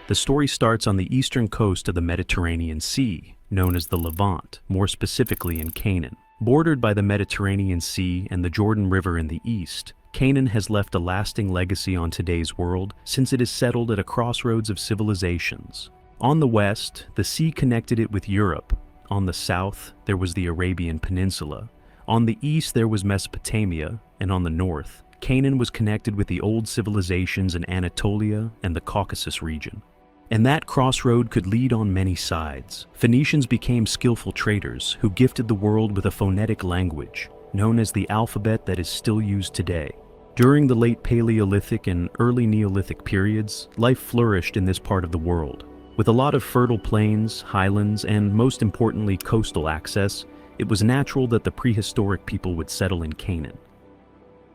The story starts on the eastern coast of the Mediterranean Sea, known as the Levant, more specifically in Canaan. Bordered by the Mediterranean Sea and the Jordan River in the east, Canaan has left a lasting legacy on today's world since it is settled at a crossroads of civilizations. On the west, the sea connected it with Europe. On the south, there was the Arabian Peninsula. On the east, there was Mesopotamia, and on the north, Canaan was connected with the old civilizations in Anatolia and the Caucasus region. And that crossroad could lead on many sides. Phoenicians became skillful traders who gifted the world with a phonetic language, known as the alphabet that is still used today. During the late Paleolithic and early Neolithic periods, life flourished in this part of the world. With a lot of fertile plains, highlands, and most importantly coastal access, it was natural that the prehistoric people would settle in Canaan.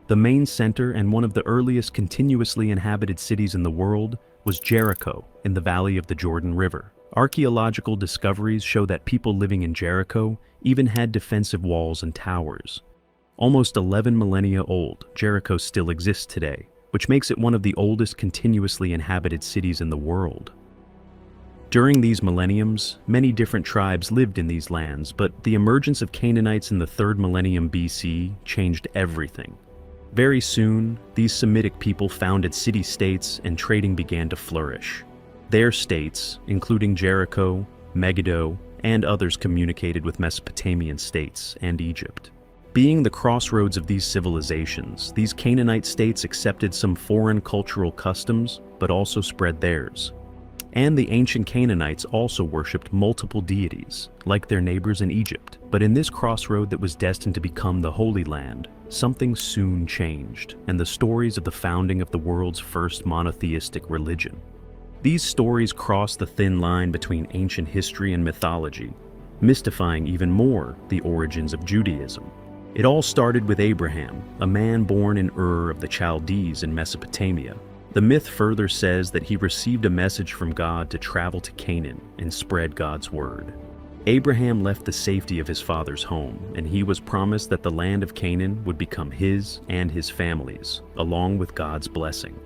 The main center and one of the earliest continuously inhabited cities in the world was Jericho in the valley of the Jordan River. Archaeological discoveries show that people living in Jericho even had defensive walls and towers. Almost 11 millennia old, Jericho still exists today, which makes it one of the oldest continuously inhabited cities in the world. During these millenniums, many different tribes lived in these lands, but the emergence of Canaanites in the 3rd millennium BC changed everything. Very soon, these Semitic people founded city-states and trading began to flourish. Their states, including Jericho, Megiddo, and others, communicated with Mesopotamian states and Egypt. Being the crossroads of these civilizations, these Canaanite states accepted some foreign cultural customs, but also spread theirs. And the ancient Canaanites also worshipped multiple deities, like their neighbors in Egypt. But in this crossroad that was destined to become the Holy Land, something soon changed, and the stories of the founding of the world's first monotheistic religion. These stories cross the thin line between ancient history and mythology, mystifying even more the origins of Judaism. It all started with Abraham, a man born in Ur of the Chaldees in Mesopotamia. The myth further says that he received a message from God to travel to Canaan and spread God's word. Abraham left the safety of his father's home, and he was promised that the land of Canaan would become his and his family's, along with God's blessing.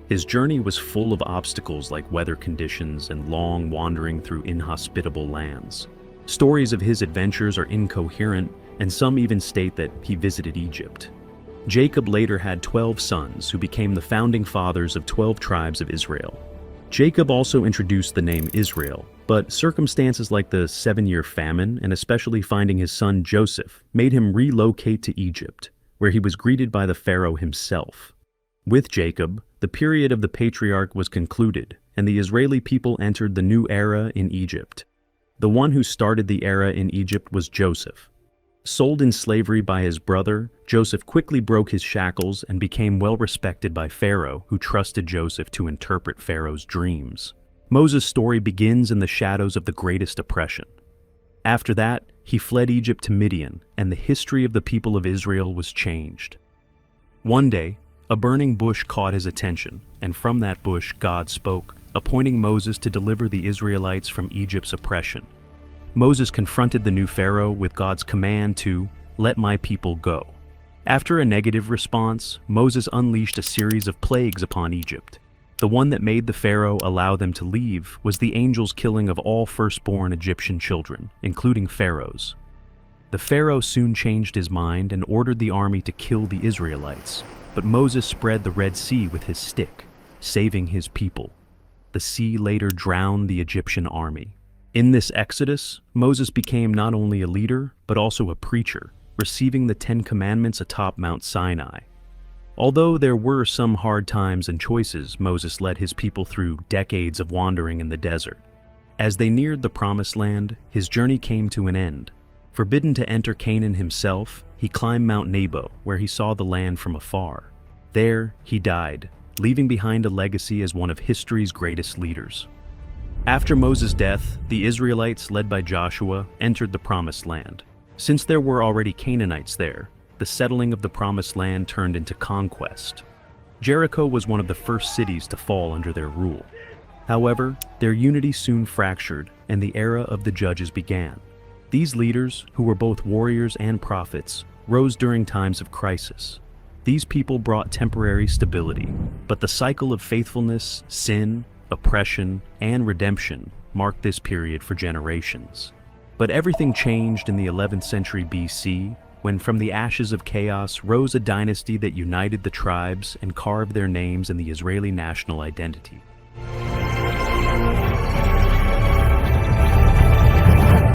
His journey was full of obstacles like weather conditions and long wandering through inhospitable lands. Stories of his adventures are incoherent, and some even state that he visited Egypt. Jacob later had 12 sons who became the founding fathers of 12 tribes of Israel. Jacob also introduced the name Israel, but circumstances like the 7-year famine and especially finding his son Joseph made him relocate to Egypt, where he was greeted by the Pharaoh himself. With Jacob, the period of the patriarch was concluded, and the Israeli people entered the new era in Egypt. The one who started the era in Egypt was Joseph. Sold in slavery by his brother, Joseph quickly broke his shackles and became well respected by Pharaoh, who trusted Joseph to interpret Pharaoh's dreams. Moses' story begins in the shadows of the greatest oppression. After that, he fled Egypt to Midian, and the history of the people of Israel was changed. One day, a burning bush caught his attention, and from that bush God spoke, appointing Moses to deliver the Israelites from Egypt's oppression. Moses confronted the new Pharaoh with God's command to, "Let my people go." After a negative response, Moses unleashed a series of plagues upon Egypt. The one that made the Pharaoh allow them to leave was the angel's killing of all firstborn Egyptian children, including Pharaoh's. The Pharaoh soon changed his mind and ordered the army to kill the Israelites, but Moses spread the Red Sea with his stick, saving his people. The sea later drowned the Egyptian army. In this exodus, Moses became not only a leader, but also a preacher, receiving the 10 Commandments atop Mount Sinai. Although there were some hard times and choices, Moses led his people through decades of wandering in the desert. As they neared the Promised Land, his journey came to an end. Forbidden to enter Canaan himself, he climbed Mount Nebo, where he saw the land from afar. There, he died, leaving behind a legacy as one of history's greatest leaders. After Moses' death, the Israelites, led by Joshua, entered the Promised Land. Since there were already Canaanites there, the settling of the Promised Land turned into conquest. Jericho was one of the first cities to fall under their rule. However, their unity soon fractured, and the era of the judges began. These leaders, who were both warriors and prophets, rose during times of crisis. These people brought temporary stability, but the cycle of faithfulness, sin, oppression, and redemption marked this period for generations. But everything changed in the 11th century BC, when from the ashes of chaos rose a dynasty that united the tribes and carved their names in the Israeli national identity.